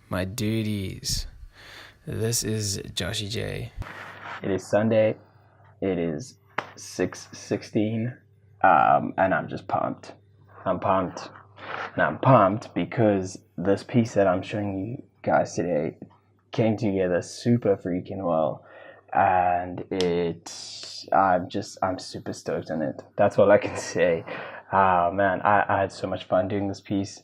my duties. This is Joshy J. It is Sunday. It is 6:16, and I'm just pumped. I'm pumped, and I'm pumped because this piece that I'm showing you guys today came together super freaking well, and I'm super stoked on it. That's all I can say. Man, I had so much fun doing this piece.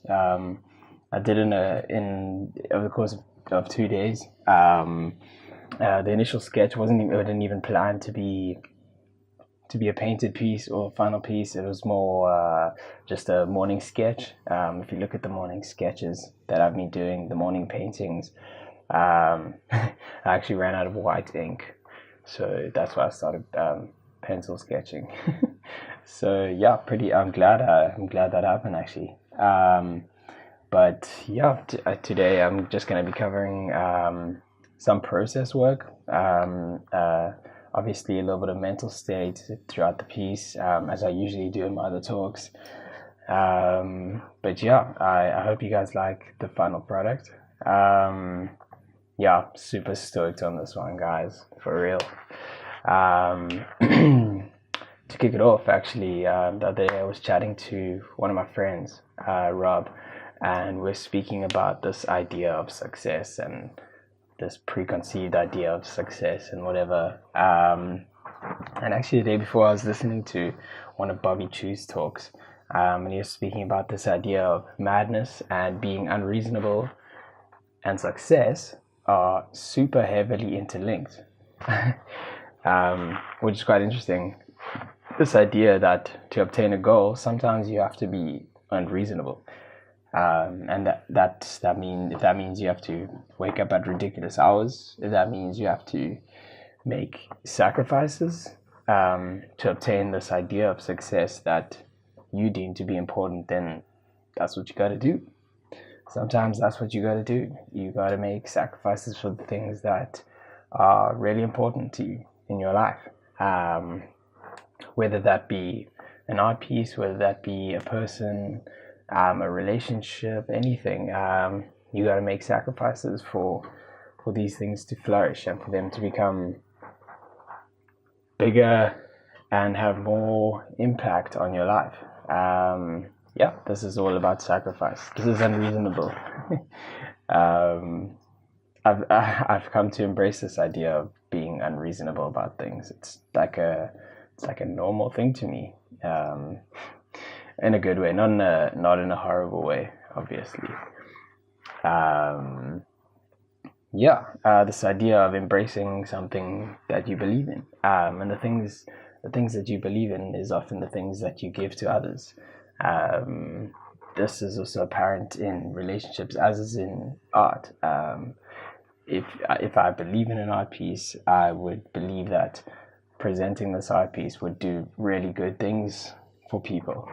I did it in over the course of 2 days. The initial sketch it didn't even plan to be a painted piece or a final piece. It was more just a morning sketch. If you look at the morning sketches that I've been doing, the morning paintings, I actually ran out of white ink, so that's why I started pencil sketching. So yeah, I'm glad that happened actually. But yeah, today I'm just going to be covering some process work. Obviously, a little bit of mental state throughout the piece, as I usually do in my other talks. But yeah, I hope you guys like the final product. Yeah, super stoked on this one, guys, for real. To kick it off, actually, the other day I was chatting to one of my friends, Rob, and we're speaking about this idea of success and this preconceived idea of success and whatever. And actually, the day before, I was listening to one of Bobby Chu's talks, and he was speaking about this idea of madness and being unreasonable and success are super heavily interlinked, which is quite interesting. This idea that to obtain a goal, sometimes you have to be unreasonable. And if that means you have to wake up at ridiculous hours, if that means you have to make sacrifices to obtain this idea of success that you deem to be important, then that's what you got to do. Sometimes that's what you got to do. You got to make sacrifices for the things that are really important to you in your life. Whether that be an art piece, whether that be a person, a relationship, anything. You got to make sacrifices for these things to flourish and for them to become bigger and have more impact on your life. Yeah, this is all about sacrifice. This is unreasonable. I've come to embrace this idea of being unreasonable about things. It's like a normal thing to me. In a good way, not in a horrible way, obviously. This idea of embracing something that you believe in, and the things that you believe in is often the things that you give to others. This is also apparent in relationships, as is in art. If I believe in an art piece, I would believe that presenting this art piece would do really good things for people.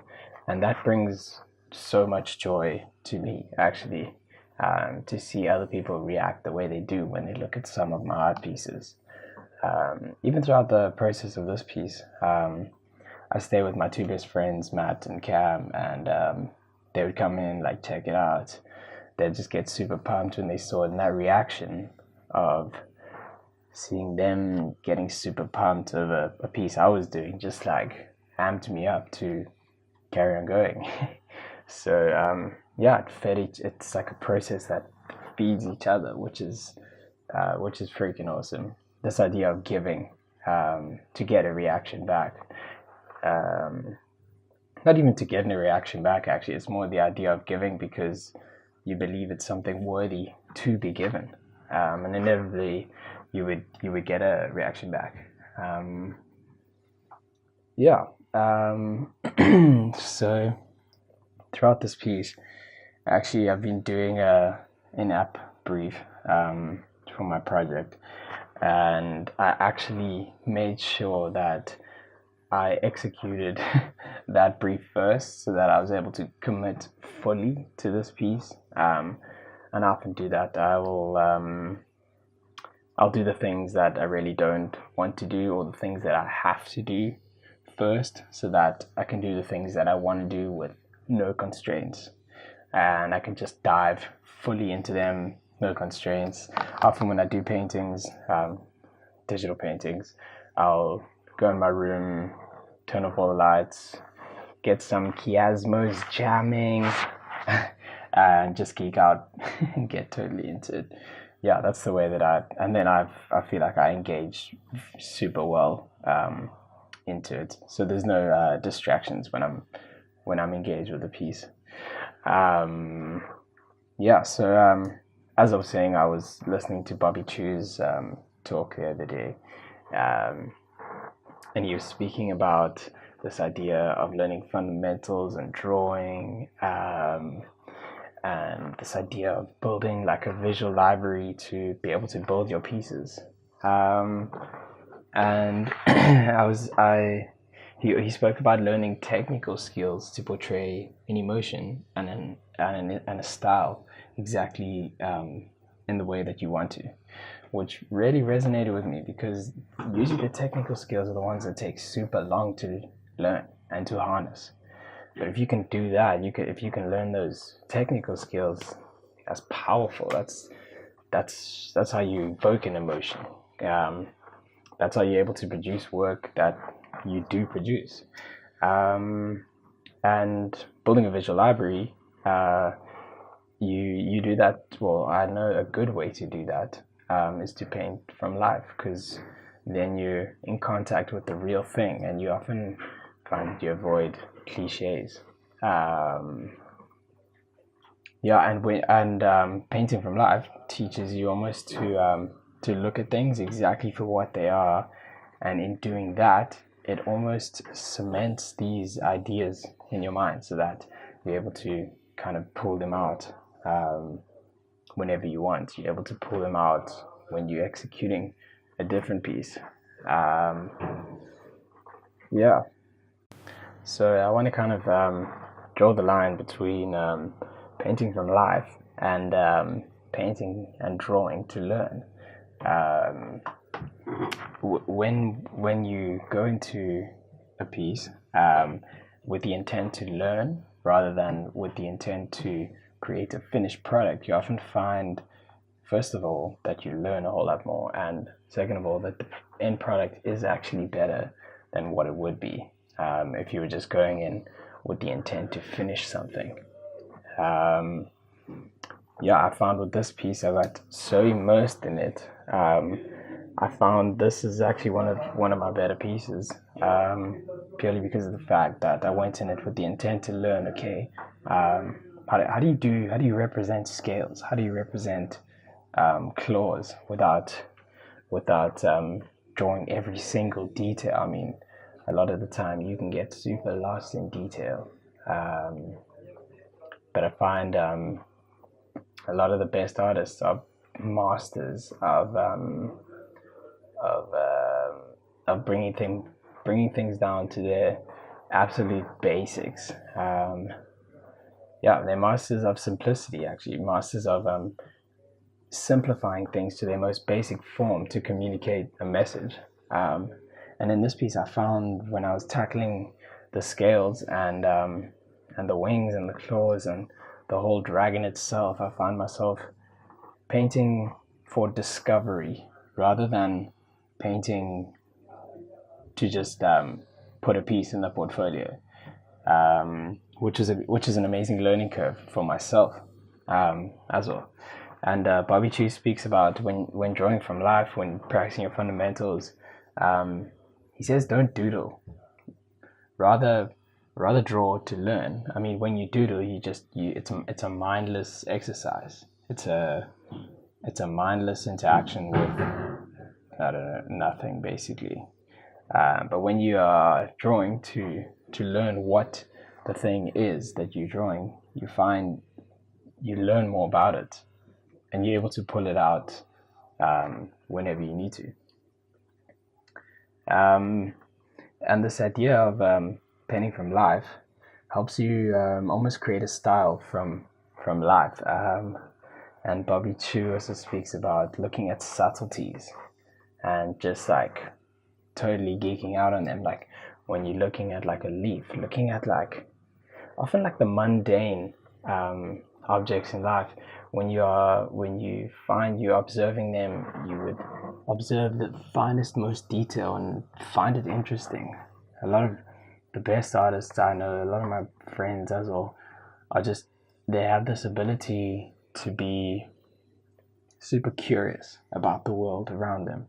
And that brings so much joy to me, actually, to see other people react the way they do when they look at some of my art pieces. Even throughout the process of this piece, I stay with my two best friends, Matt and Cam, and they would come in, like, check it out. They'd just get super pumped when they saw it, and that reaction of seeing them getting super pumped over a piece I was doing just, like, amped me up to carry on going. So it fed it's like a process that feeds each other, which is freaking awesome. This idea of giving to get a reaction back, not even to get a reaction back, actually, it's more the idea of giving because you believe it's something worthy to be given, and inevitably you would get a reaction back. So throughout this piece, actually, I've been doing a in-app brief for my project, and I actually made sure that I executed that brief first so that I was able to commit fully to this piece. And I often do that. I'll do the things that I really don't want to do, or the things that I have to do first, so that I can do the things that I want to do with no constraints, and I can just dive fully into them no constraints. Often when I do paintings, digital paintings, I'll go in my room, turn off all the lights, get some chiasmos jamming, and just geek out and get totally into it. Yeah, that's the way that and then I feel like I engage super well into it. So there's no distractions when I'm engaged with the piece. Yeah, so as I was saying, I was listening to Bobby Chu's talk the other day, and he was speaking about this idea of learning fundamentals and drawing, and this idea of building like a visual library to be able to build your pieces. And he spoke about learning technical skills to portray an emotion and a style exactly in the way that you want to, which really resonated with me, because usually the technical skills are the ones that take super long to learn and to harness. But if you can do that, if you can learn those technical skills, that's powerful. That's how you evoke an emotion. That's how you're able to produce work that you do produce. And building a visual library, you do that. Well, I know a good way to do that is to paint from life, because then you're in contact with the real thing, and you often find you avoid cliches. Painting from life teaches you almost to look at things exactly for what they are, and in doing that, it almost cements these ideas in your mind, so that you're able to kind of pull them out whenever you want. You're able to pull them out when you're executing a different piece. Yeah. So I want to kind of draw the line between painting from life and painting and drawing to learn. When you go into a piece with the intent to learn rather than with the intent to create a finished product, you often find, first of all, that you learn a whole lot more, and second of all, that the end product is actually better than what it would be if you were just going in with the intent to finish something. I found with this piece, I got so immersed in it. I found this is actually one of my better pieces, purely because of the fact that I went in it with the intent to learn. Okay, how do you represent scales? How do you represent claws without drawing every single detail? I mean, a lot of the time you can get super lost in detail, but I find a lot of the best artists are masters of bringing things down to their absolute basics. They're masters of simplicity, actually, masters of simplifying things to their most basic form to communicate a message. And in this piece, I found when I was tackling the scales and the wings and the claws and the whole dragon itself, I found myself painting for discovery rather than painting to just put a piece in the portfolio, which is an amazing learning curve for myself as well. And Bobby Chu speaks about when drawing from life, when practicing your fundamentals, he says don't doodle, rather draw to learn. I mean, when you doodle, it's a mindless exercise. It's a mindless interaction with, I don't know, nothing basically. But when you are drawing to learn what the thing is that you're drawing, you find you learn more about it, and you're able to pull it out whenever you need to. And this idea of painting from life helps you almost create a style from life. And Bobby Chu also speaks about looking at subtleties and just like totally geeking out on them. Like when you're looking at like a leaf, looking at like often like the mundane objects in life, when you find you're observing them, you would observe the finest, most detail and find it interesting. A lot of the best artists I know, a lot of my friends as well, are just, they have this ability to be super curious about the world around them,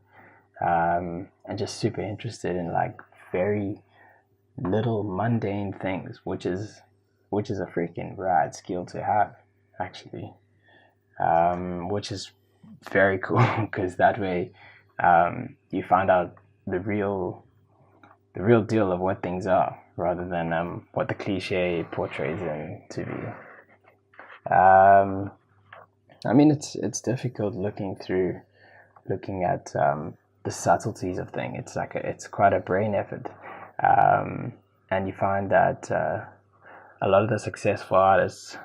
and just super interested in like very little mundane things, which is a freaking rad skill to have, actually. Which is very cool because that way you find out the real deal of what things are, rather than what the cliche portrays them to be. I mean, it's difficult looking at the subtleties of things. It's quite a brain effort, and you find that a lot of the successful artists,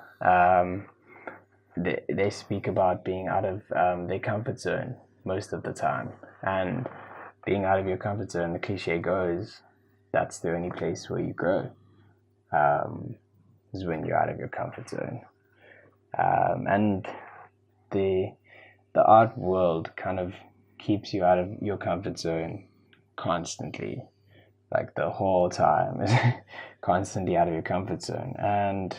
they speak about being out of their comfort zone most of the time. And being out of your comfort zone, the cliche goes, that's the only place where you grow, is when you're out of your comfort zone. And the art world kind of keeps you out of your comfort zone constantly, like the whole time, constantly out of your comfort zone. And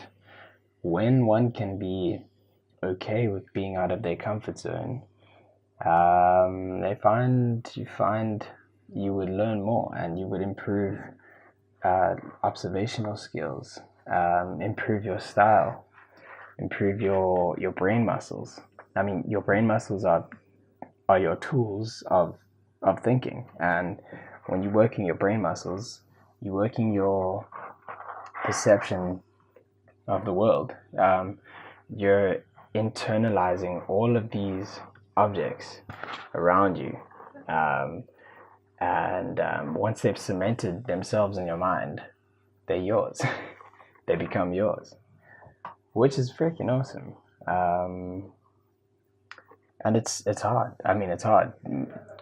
when one can be okay with being out of their comfort zone, you find you would learn more and you would improve observational skills, improve your style, improve your brain muscles. I mean, your brain muscles are your tools of thinking, and when you're working your brain muscles, you're working your perception of the world. You're internalizing all of these objects around you, and once they've cemented themselves in your mind, they're yours. They become yours, which is freaking awesome. And it's hard. I mean, it's hard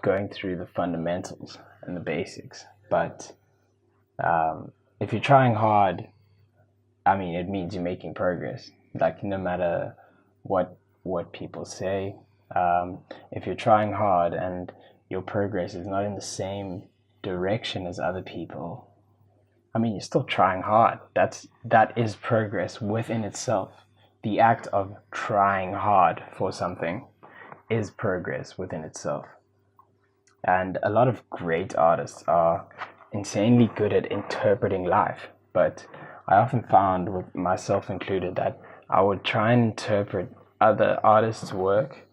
going through the fundamentals and the basics, but if you're trying hard, I mean, it means you're making progress. Like, no matter what people say, if you're trying hard and your progress is not in the same direction as other people, I mean, you're still trying hard. That is progress within itself. The act of trying hard for something is progress within itself. And a lot of great artists are insanely good at interpreting life, but I often found, with myself included, that I would try and interpret other artists' work,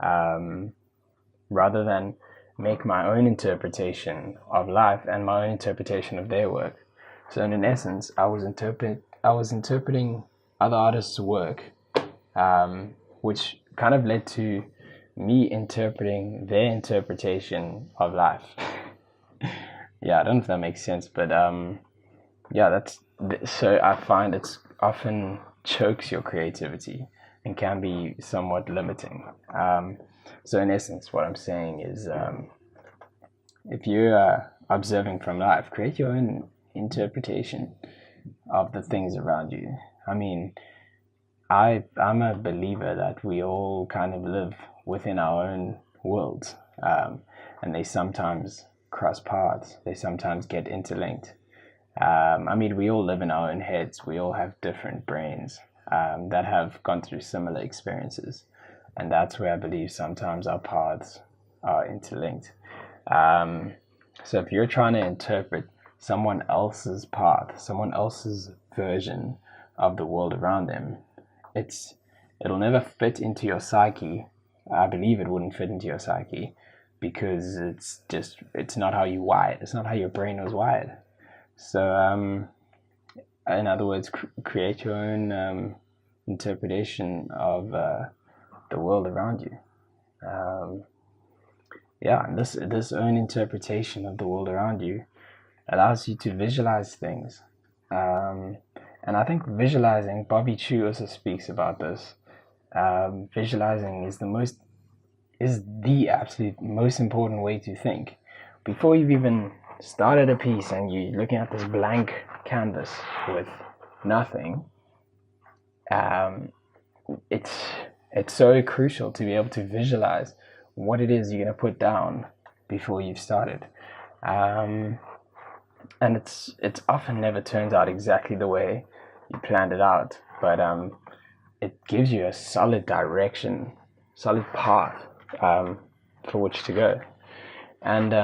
rather than make my own interpretation of life and my own interpretation of their work. So in essence, I was interpreting other artists' work, which kind of led to me interpreting their interpretation of life. Yeah, I don't know if that makes sense, but yeah, so I find it's often chokes your creativity and can be somewhat limiting. So in essence, what I'm saying is, if you're observing from life, create your own interpretation of the things around you. I mean, I'm a believer that we all kind of live within our own worlds, and they sometimes cross paths. They sometimes get interlinked. I mean, we all live in our own heads. We all have different brains that have gone through similar experiences, and that's where I believe sometimes our paths are interlinked. So if you're trying to interpret someone else's path, someone else's version of the world around them, it'll never fit into your psyche. I believe it wouldn't fit into your psyche because it's not how you wired. It's not how your brain was wired. So in other words, create your own interpretation of the world around you. Yeah, and this own interpretation of the world around you allows you to visualize things. And I think visualizing, Bobby Chiu also speaks about this. Visualizing is the absolute most important way to think. Before you've even started a piece and you're looking at this blank canvas with nothing, it's it's so crucial to be able to visualize what it is you're going to put down before you've started. And it's often never turns out exactly the way you planned it out, but it gives you a solid direction, solid path for which to go. And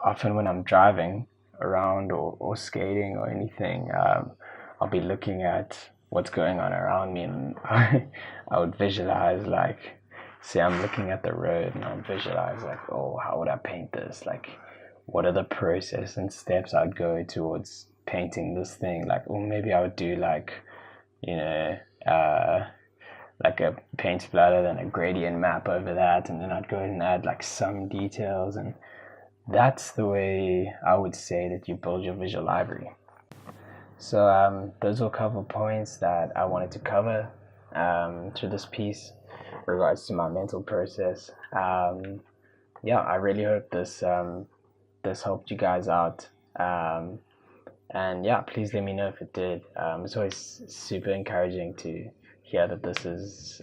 often when I'm driving around or skating or anything, I'll be looking at what's going on around me, and I would visualize, like, say I'm looking at the road and I'll visualize, like, oh, how would I paint this? Like, what are the process and steps I'd go towards painting this thing? Like, or maybe I would do, like, you know, like a paint splatter, then a gradient map over that, and then I'd go and add like some details, and that's the way I would say that you build your visual library. So those were a couple of points that I wanted to cover through this piece in regards to my mental process. Yeah, I really hope this helped you guys out. And yeah, please let me know if it did. It's always super encouraging to hear that this is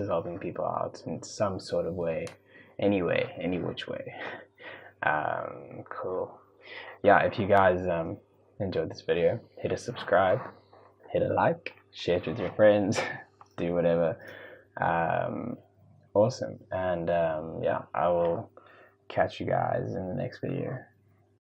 helping people out in some sort of way, any which way. Cool. Yeah, if you guys enjoyed this video, hit a subscribe, hit a like, share it with your friends, do whatever. Awesome. And yeah, I will catch you guys in the next video.